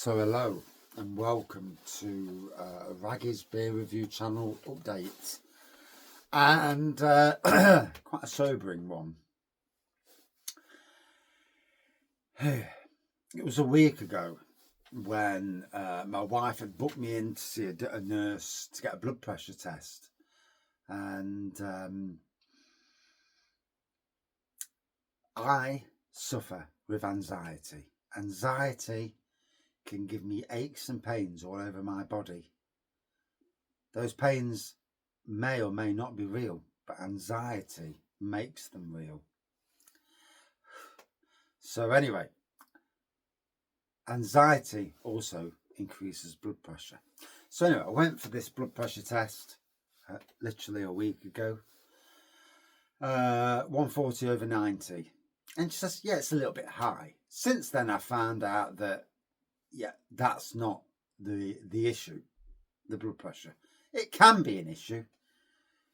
So hello and welcome to Wraggys Beer Review channel update, and quite a sobering one. It was a week ago when my wife had booked me in to see a nurse to get a blood pressure test, and I suffer with anxiety. Anxiety can give me aches and pains all over my body. Those pains may or may not be real, but anxiety makes them real. So anyway, anxiety also increases blood pressure. So anyway, I went for this blood pressure test literally a week ago. 140/90. And she says, yeah, it's a little bit high. Since then, I found out that, yeah, that's not the issue, the blood pressure. It can be an issue,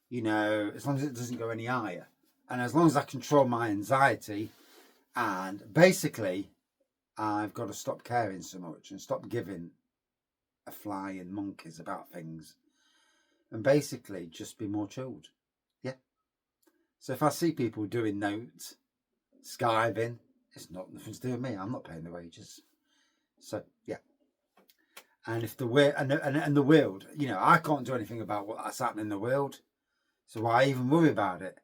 you know, as long as it doesn't go any higher. And as long as I control my anxiety, and basically, I've got to stop caring so much and stop giving a flying monkeys about things. And basically, just be more chilled. Yeah. So if I see people doing notes, skiving, it's not nothing to do with me. I'm not paying the wages. So yeah. And if the world and the world, you know, I can't do anything about what's happening in the world. So why even worry about it?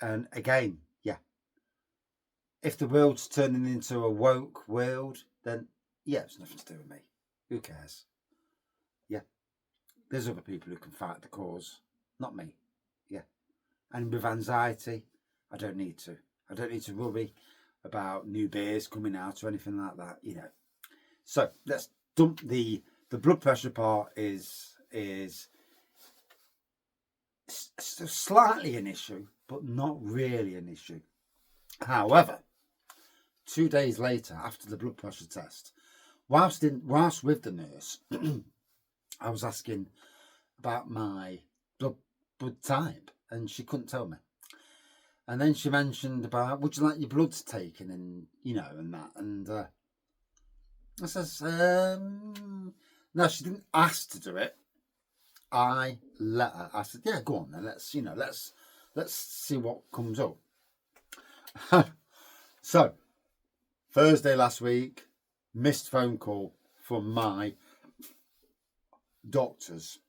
And again, yeah. If the world's turning into a woke world, then yeah, it's nothing to do with me. Who cares? Yeah. There's other people who can fight the cause, not me. Yeah. And with anxiety, I don't need to. I don't need to worry about new beers coming out or anything like that, you know. So let's dump the blood pressure part is slightly an issue, but not really an issue. However, 2 days later, after the blood pressure test, whilst with the nurse, I was asking about my blood type, and she couldn't tell me. And then she mentioned about, would you like your bloods taken, and you know, and that, and I says, no, she didn't ask to do it. I let her. I said, yeah, go on then. Let's see what comes up. So, Thursday last week, missed phone call from my doctors.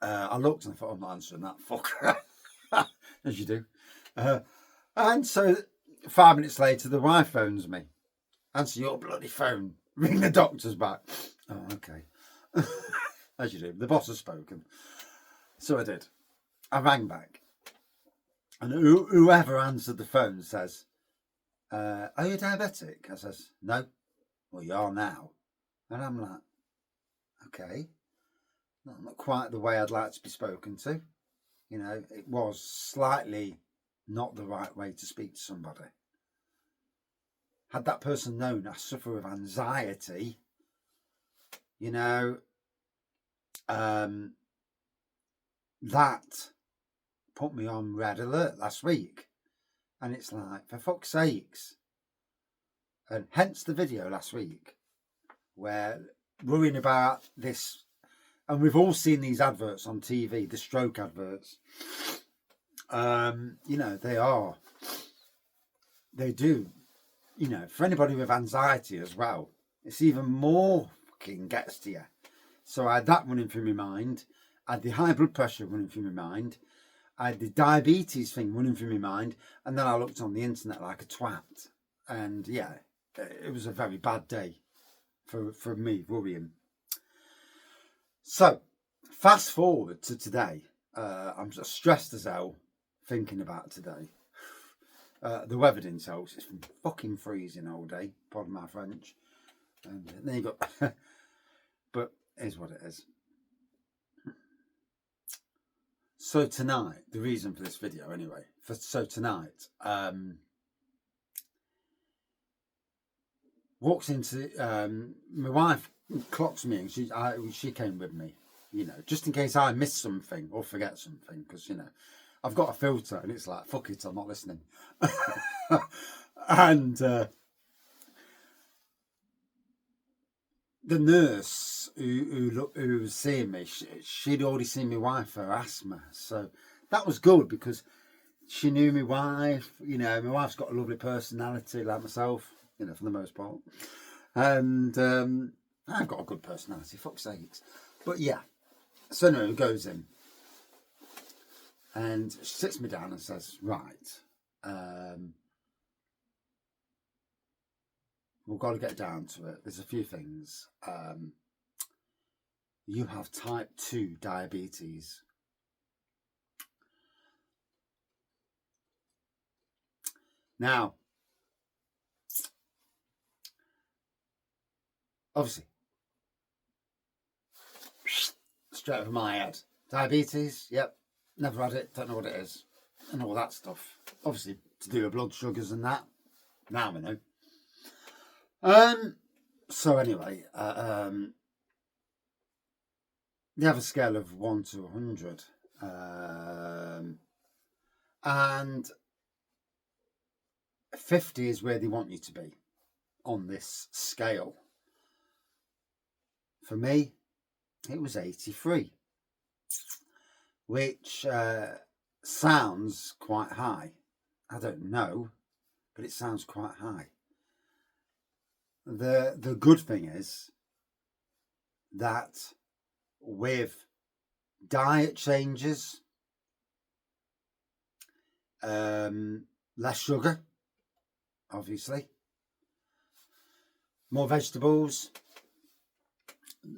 I looked and I thought, I'm not answering that, fucker, as you do. And so 5 minutes later, the wife phones me. Answer your bloody phone. Ring the doctors back. Oh, okay. As you do. The boss has spoken. So I did. I rang back. And whoever answered the phone says, are you diabetic? I says, no. Well, you are now. And I'm like, okay. Not quite the way I'd like to be spoken to. You know, it was slightly not the right way to speak to somebody. Had that person known I suffer with anxiety, you know, that put me on red alert last week. And it's like, for fuck's sakes. And hence the video last week where worrying about this, and we've all seen these adverts on TV, the stroke adverts. You know, they do, you know, for anybody with anxiety as well, it's even more fucking gets to you. So I had that running through my mind. I had the high blood pressure running through my mind. I had the diabetes thing running through my mind. And then I looked on the internet like a twat. And yeah, it was a very bad day for me worrying. So fast forward to today. I'm just stressed as hell thinking about today. The weather didn't help. It's been fucking freezing all day. Pardon my French. And there you go. But it is what it is. So tonight, the reason for this video anyway. So tonight, walks into my wife clocks me, and she came with me. You know, just in case I miss something or forget something, because you know, I've got a filter, and it's like, fuck it, I'm not listening. And the nurse who was seeing me, she'd already seen my wife for asthma, so that was good because she knew my wife. You know, my wife's got a lovely personality like myself, you know, for the most part, and I've got a good personality, fuck's sakes. But yeah, so no, it goes in, and she sits me down and says, right, we've got to get down to it. There's a few things. You have type 2 diabetes. Now, obviously, straight over my head. Diabetes, yep, never had it, don't know what it is, and all that stuff. Obviously, to do with blood sugars and that. Now I know. So anyway, they have a scale of 1 to 100, and 50 is where they want you to be on this scale. For me, it was 83, which sounds quite high. I don't know, but it sounds quite high. The good thing is that with diet changes, less sugar, obviously, more vegetables,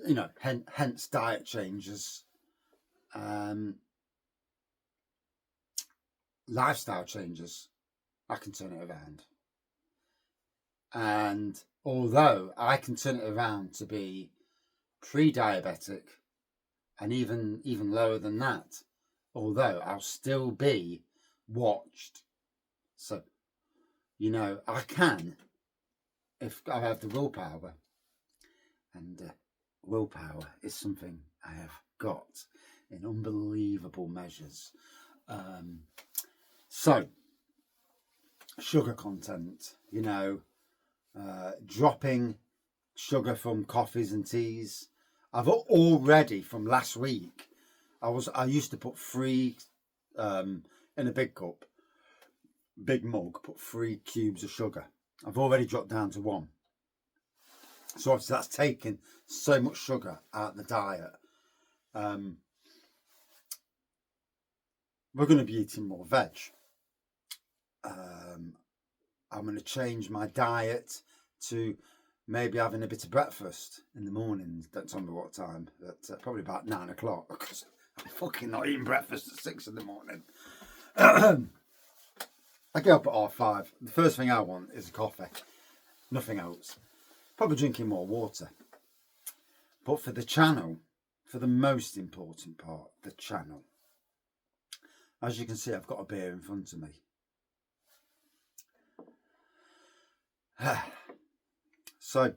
you know, hence diet changes, lifestyle changes, I can turn it around. And although I can turn it around to be pre-diabetic and even lower than that, although I'll still be watched. So, you know, I can, if I have the willpower, and willpower is something I have got in unbelievable measures. So, sugar content, you know, dropping sugar from coffees and teas. I've already, from last week, I used to put 3 in a big cup, big mug, put 3 cubes of sugar. I've already dropped down to 1. So obviously that's taken so much sugar out of the diet. We're going to be eating more veg. I'm going to change my diet to maybe having a bit of breakfast in the mornings. Don't tell me what time, but probably about 9 o'clock, because I'm fucking not eating breakfast at 6 in the morning. I get up at 5:30. The first thing I want is a coffee, nothing else. Probably drinking more water. But for the channel, for the most important part, the channel, as you can see, I've got a beer in front of me. So,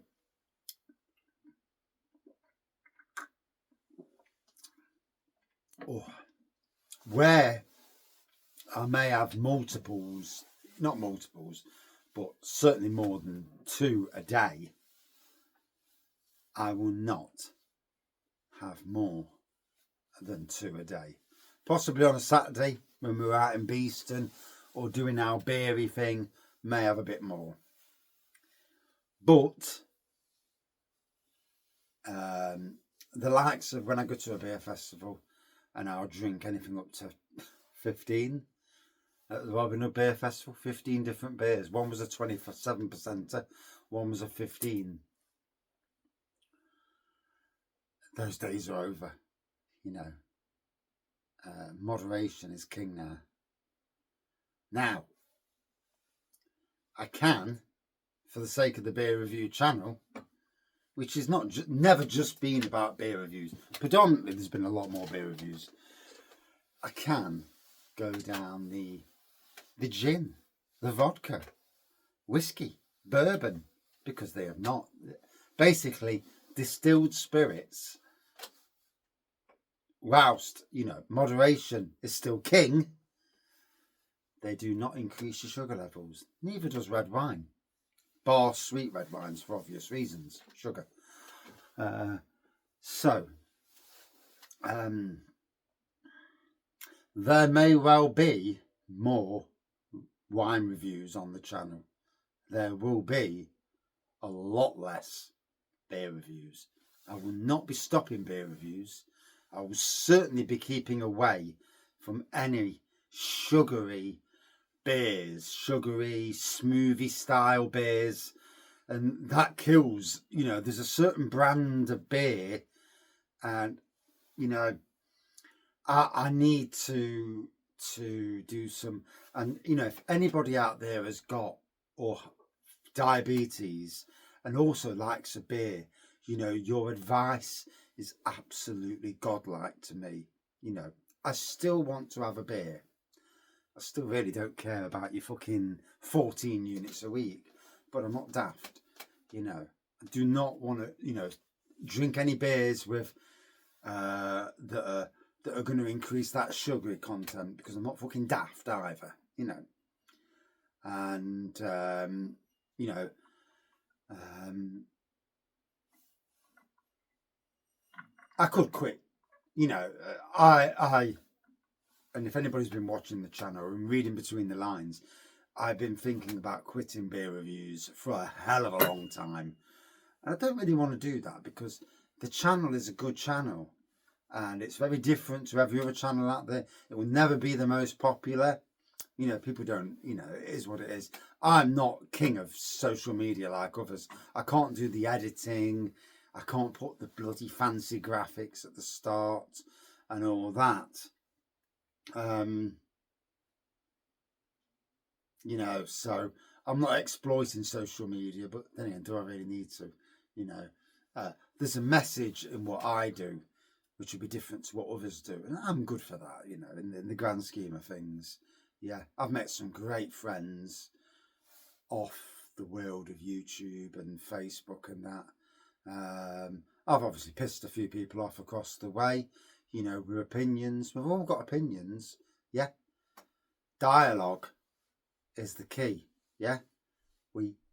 where I may have multiples, not multiples, but certainly more than 2 a day, I will not have more than 2 a day. Possibly on a Saturday when we're out in Beeston or doing our beery thing, may have a bit more. But the likes of when I go to a beer festival and I'll drink anything up to 15 at the Robin Hood Beer Festival, 15 different beers. One was a 27%, one was a 15. Those days are over, you know. Moderation is king now. Now, I can, for the sake of the beer review channel, which is never just been about beer reviews. Predominantly, there's been a lot more beer reviews. I can go down the gin, the vodka, whiskey, bourbon, because they have not. Basically, distilled spirits, whilst, you know, moderation is still king, they do not increase your sugar levels. Neither does red wine. Bar sweet red wines for obvious reasons. Sugar. So there may well be more wine reviews on the channel. There will be a lot less beer reviews. I will not be stopping beer reviews. I will certainly be keeping away from any sugary beers, sugary smoothie style beers, and that kills. You know, there's a certain brand of beer, and you know, I need to do some. And you know, if anybody out there has got or diabetes and also likes a beer, you know, your advice is absolutely godlike to me. You know, I still want to have a beer. I still really don't care about your fucking 14 units a week, but I'm not daft. You know, I do not want to, you know, drink any beers with that are going to increase that sugary content, because I'm not fucking daft either. You know, and you know, I could quit. You know, and if anybody's been watching the channel and reading between the lines, I've been thinking about quitting beer reviews for a hell of a long time. And I don't really want to do that, because the channel is a good channel and it's very different to every other channel out there. It will never be the most popular. You know, people don't, you know, it is what it is. I'm not king of social media like others. I can't do the editing. I can't put the bloody fancy graphics at the start and all that. You know, so I'm not exploiting social media, but then again, do I really need to? You know, there's a message in what I do, which would be different to what others do. And I'm good for that, you know, in the grand scheme of things. Yeah, I've met some great friends off the world of YouTube and Facebook and that. I've obviously pissed a few people off across the way, you know, with opinions. We've all got opinions, yeah. Dialogue is the key, yeah.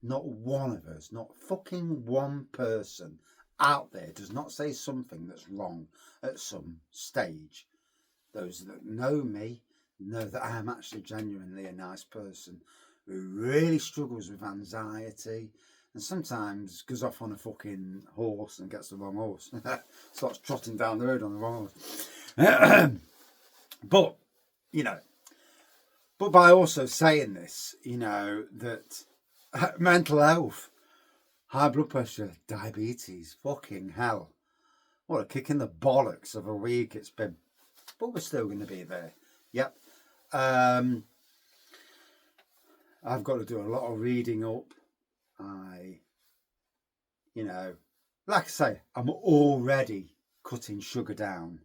Not one of us, not fucking one person out there does not say something that's wrong at some stage. Those that know me know that I am actually genuinely a nice person who really struggles with anxiety and sometimes goes off on a fucking horse and gets the wrong horse. Starts trotting down the road on the wrong horse. But, you know, but by also saying this, you know, that mental health, high blood pressure, diabetes, fucking hell. What a kick in the bollocks of a week it's been. But we're still going to be there. Yep. I've got to do a lot of reading up. You know, like I say, I'm already cutting sugar down.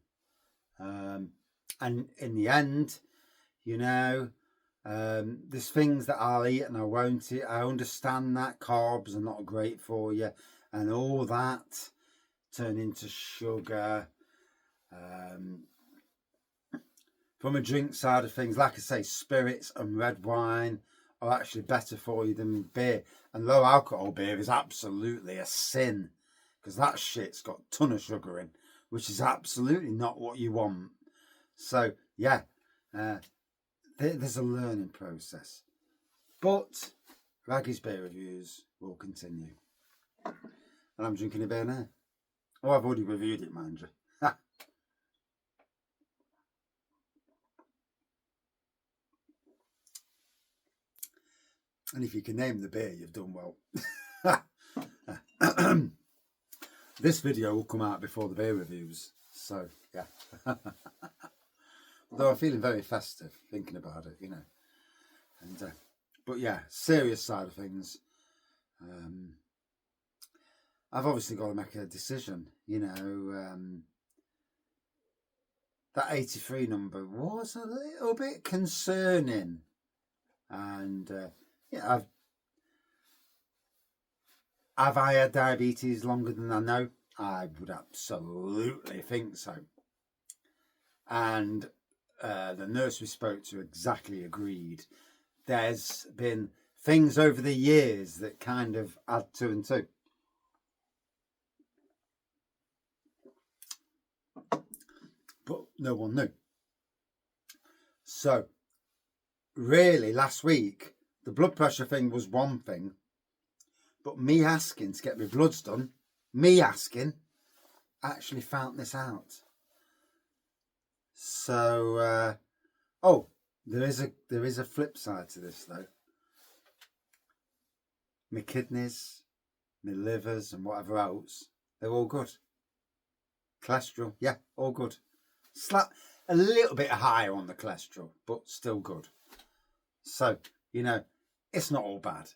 And in the end, you know, there's things that I'll eat and I won't eat. I understand that carbs are not great for you and all that turn into sugar. From a drink side of things, like I say, spirits and red wine are actually better for you than beer. And low alcohol beer is absolutely a sin, because that shit's got a ton of sugar in, which is absolutely not what you want. So, yeah, there's a learning process. But Wraggys Beer Reviews will continue. And I'm drinking a beer now. Oh, I've already reviewed it, mind you. And if you can name the beer, you've done well. This video will come out before the beer reviews. So, yeah. Although I'm feeling very festive thinking about it, you know. And but yeah, serious side of things. I've obviously got to make a decision, you know. That 83 number was a little bit concerning. And yeah, have I had diabetes longer than I know? I would absolutely think so. And the nurse we spoke to exactly agreed. There's been things over the years that kind of add two and two. but no one knew. So really, last week, the blood pressure thing was one thing, but me asking to get my bloods done, actually found this out. So, there is a flip side to this though. My kidneys, my livers, and whatever else, they're all good. Cholesterol, yeah, all good. A little bit higher on the cholesterol, but still good. So, it's not all bad.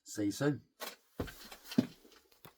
See you soon.